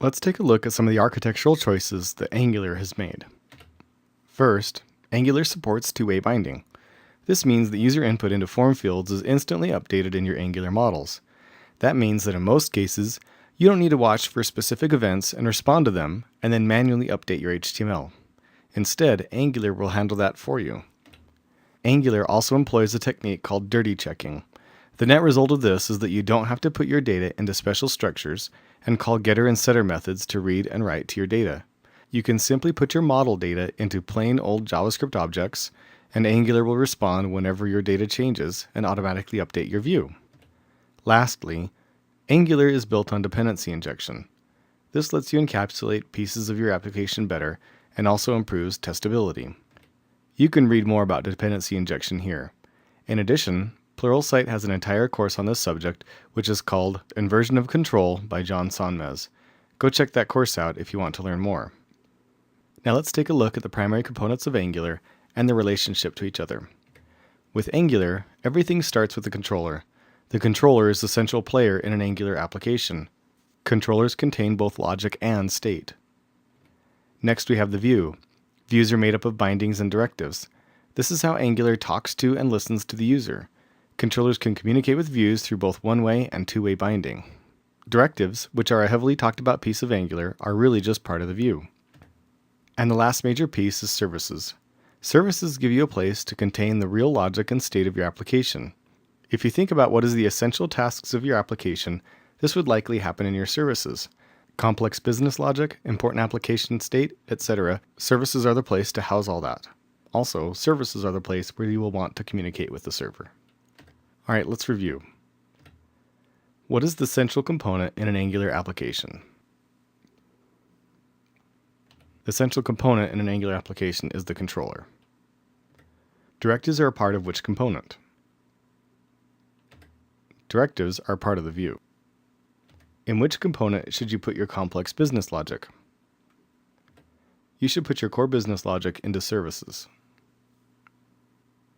Let's take a look at some of the architectural choices that Angular has made. First, Angular supports two-way binding. This means that user input into form fields is instantly updated in your Angular models. That means that in most cases, you don't need to watch for specific events and respond to them, and then manually update your HTML. Instead, Angular will handle that for you. Angular also employs a technique called dirty checking. The net result of this is that you don't have to put your data into special structures and call getter and setter methods to read and write to your data. You can simply put your model data into plain old JavaScript objects, and Angular will respond whenever your data changes and automatically update your view. Lastly, Angular is built on dependency injection. This lets you encapsulate pieces of your application better and also improves testability. You can read more about dependency injection here. In addition, Pluralsight has an entire course on this subject, which is called Inversion of Control by John Sonmez. Go check that course out if you want to learn more. Now let's take a look at the primary components of Angular and their relationship to each other. With Angular, everything starts with the controller. The controller is the central player in an Angular application. Controllers contain both logic and state. Next we have the view. Views are made up of bindings and directives. This is how Angular talks to and listens to the user. Controllers can communicate with views through both one-way and two-way binding. Directives, which are a heavily talked about piece of Angular, are really just part of the view. And the last major piece is services. Services give you a place to contain the real logic and state of your application. If you think about what is the essential tasks of your application, this would likely happen in your services. Complex business logic, important application state, etc. Services are the place to house all that. Also, services are the place where you will want to communicate with the server. Alright, let's review. What is the central component in an Angular application? The central component in an Angular application is the controller. Directives are a part of which component? Directives are part of the view. In which component should you put your complex business logic? You should put your core business logic into services.